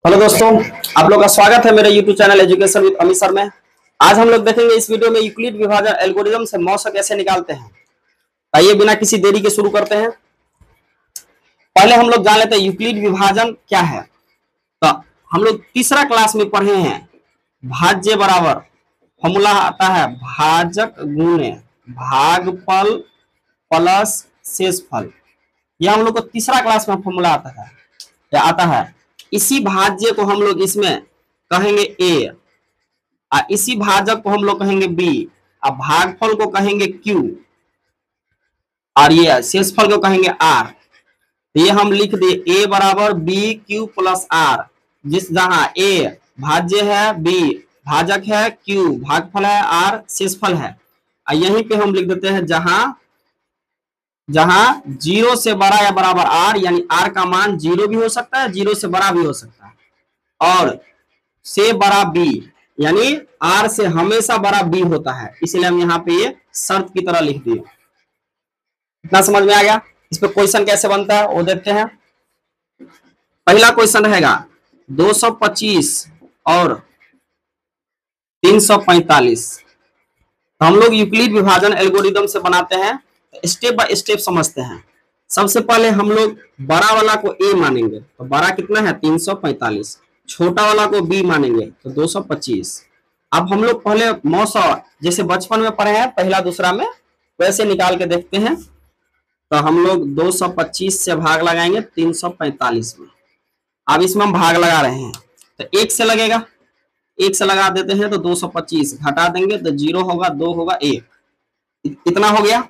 Hello दोस्तों, आप लोग का स्वागत है मेरे YouTube channel education with Amit sir में। आज हम लोग देखेंगे इस वीडियो में यूक्लिड विभाजन एल्गोरिथम से मौसा कैसे निकालते हैं। आइए बिना किसी देरी के शुरू करते हैं। पहले हम लोग जान लेते हैं यूक्लिड विभाजन क्या है। तो हम लोग तीसरा क्लास में पढ़े हैं भाज्य बराबर फॉर्मूला आता है भाजक गुणे भागफल प्लस शेषफल। यह हम लोग को तीसरा क्लास में फॉर्मूला आता है। इसी भाज्य को हम लोग इसमें कहेंगे ए और इसी भाजक को हम लोग कहेंगे बी और भागफल को कहेंगे क्यू और ये शेषफल को कहेंगे आर। तो ये हम लिख दिए ए बराबर बी क्यू प्लस आर, जिस जहां ए भाज्य है, बी भाजक है, क्यू भागफल है, आर शेषफल है। और यहीं पे हम लिख देते हैं जहां 0 से बड़ा या बराबर आर, यानी आर का मान 0 भी हो सकता है, 0 से बड़ा भी हो सकता है, और से बड़ा बी, यानी आर से हमेशा बड़ा बी होता है। इसलिए हम यहाँ पे ये शर्त की तरह लिख दिए। इतना समझ में आ गया। इस पे क्वेश्चन कैसे बनता है वो देखते हैं। पहला क्वेश्चन रहेगा 225 और 345। तो हम लोग यूक्लिड विभाजन एल्गोरिथम से बनाते हैं, स्टेप बाय स्टेप समझते हैं। सबसे पहले हम लोग बड़ा वाला को ए मानेंगे, तो बड़ा कितना है 345। छोटा वाला को बी मानेंगे तो 225। अब हम लोग पहले मौसा जैसे बचपन में पढ़े हैं पहला दूसरा में, वैसे निकाल के देखते हैं। तो हम लोग 225 से भाग लगाएंगे 345 में। अब इसमें हम भाग लगा रहे हैं तो 1 से लगेगा, 1 से लगा देते हैं तो 225 घटा देंगे तो 0 होगा, 2 होगा, 1। इतना हो गया।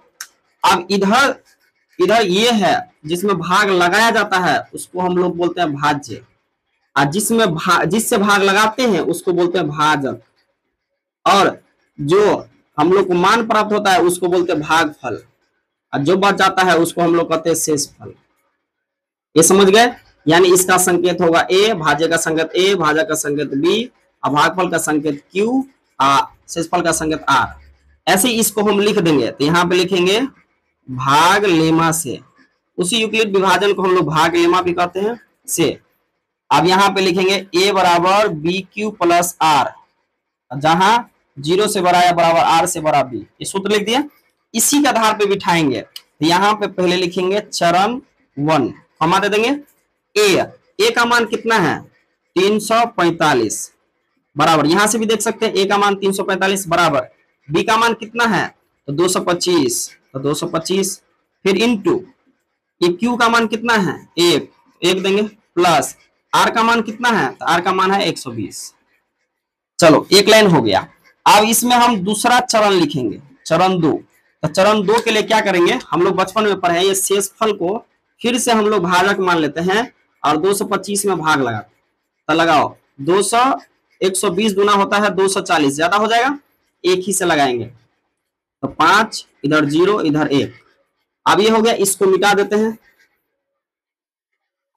अब इधर ये है जिसमें भाग लगाया जाता है उसको हम लोग बोलते हैं भाज्य, और जिससे भाग लगाते हैं उसको बोलते हैं भाजक, और जो हम लोग को मान प्राप्त होता है उसको बोलते हैं भागफल, और जो बच जाता है उसको हम लोग कहते हैं शेषफल। ये समझ गए। यानी इसका संकेत होगा ए, भाज्य का संकेत ए, भाजक का संकेत बी, और भागफल का संकेत क्यू, और शेषफल का संकेत आर। ऐसे इसको हम लिख देंगे। तो यहाँ पे लिखेंगे भाग लेमा से, उसी यूक्लिड विभाजन को हम लोग भाग लेमा भी कहते हैं से। अब यहाँ पे लिखेंगे ए बराबर बी क्यू प्लस आर, जहां 0 से बड़ा या बराबर आर से बड़ा बी। ये सूत्र लिख दिया। इसी के आधार पे बिठाएंगे। तो यहाँ पे पहले लिखेंगे चरण 1, कमा दे देंगे ए का मान कितना है 345 बराबर, यहां से भी देख सकते हैं ए का मान 345 बराबर, बी का मान कितना है तो 225, तो 225 फिर इनटू ये क्यू का मान कितना है 1 देंगे, प्लस आर का मान कितना है तो आर का मान है 120। चलो एक लाइन हो गया। अब इसमें हम दूसरा चरण लिखेंगे, चरण 2। तो चरण 2 के लिए क्या करेंगे, हम लोग बचपन में पढ़े हैं, ये शेषफल को फिर से हम लोग भाजक मान लेते हैं और 225 में भाग लगाते हैं। तो लगाओ 200, 120 गुना होता है 240, ज्यादा हो जाएगा, एक ही से लगाएंगे। तो 5 इधर 0 इधर 1। अब ये हो गया, इसको मिटा देते हैं।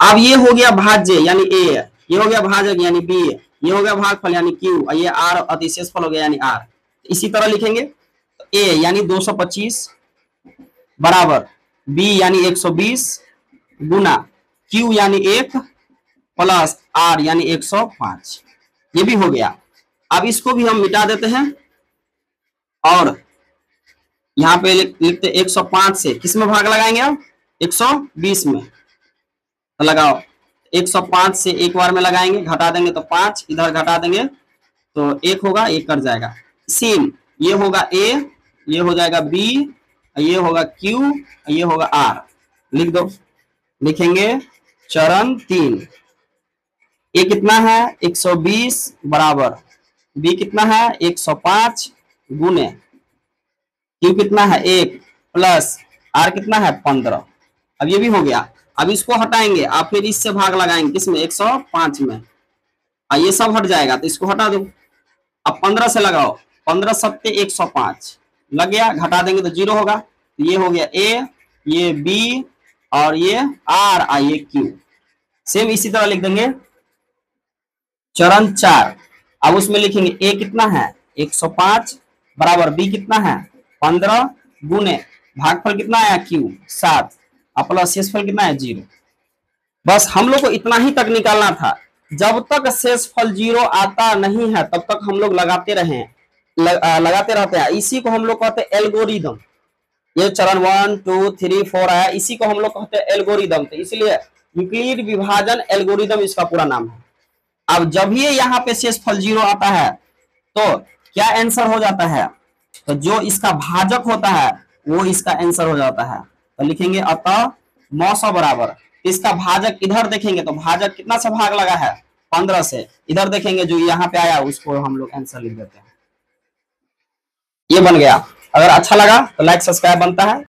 अब ये हो गया भाज्य यानी ए, ये हो गया भाजक यानी बी, ये हो गया भागफल यानी क्यू, और ये आर अतिशेषफल हो गया यानी आर। इसी तरह लिखेंगे तो ए यानी 225 बराबर बी यानी 120 गुना क्यू यानी 1 प्लस आर यानी 105। ये भी हो गया। अब इसको भी हम मिटा देते हैं और यहाँ पे लिखते 105 से किस में भाग लगाएंगे, अब 120 में। तो लगाओ 105 से एक बार में लगाएंगे, घटा देंगे तो 5, इधर घटा देंगे तो 1 होगा, 1 कट जाएगा। सेम ये होगा ए, ये हो जाएगा बी, ये होगा क्यू, ये होगा आर। लिख दो, लिखेंगे चरण 3। ए कितना है 120 बराबर बी कितना है 105 गुने क्यू कितना है 1 प्लस आर कितना है 15। अब ये भी हो गया। अब इसको हटाएंगे, आप फिर इससे भाग लगाएंगे किसमें 105 में, और ये सब हट जाएगा तो इसको हटा दो। अब 15 से लगाओ, 15 सत्ते 105 लग गया, घटा देंगे तो 0 होगा। तो ये हो गया ए, ये बी, और ये आर, और ये क्यू। सेम इसी तरह लिख देंगे चरण 4। अब उसमें लिखेंगे ए कितना है 105 बराबर बी कितना है 15 गुने भागफल कितना आया क्यू 7 और प्लस शेषफल कितना है 0। बस हम लोग को इतना ही तक निकालना था। जब तक शेषफल 0 आता नहीं है तब तक हम लोग लगाते लगाते रहते हैं। इसी को हम लोग कहते हैं एल्गोरिदम। ये चरण 1 2 3 4 है, इसी को हम लोग कहते हैं एल्गोरिदम। तो इसलिए यूक्लिड विभाजन एल्गोरिदम इसका पूरा नाम है। अब जब भी यहाँ पे शेषफल 0 आता है तो क्या आंसर हो जाता है, तो जो इसका भाजक होता है वो इसका आंसर हो जाता है। तो लिखेंगे अतः मौसा बराबर, इसका भाजक इधर देखेंगे तो भाजक कितना से भाग लगा है 15 से, इधर देखेंगे जो यहाँ पे आया उसको हम लोग आंसर लिख देते हैं। ये बन गया। अगर अच्छा लगा तो लाइक सब्सक्राइब बनता है।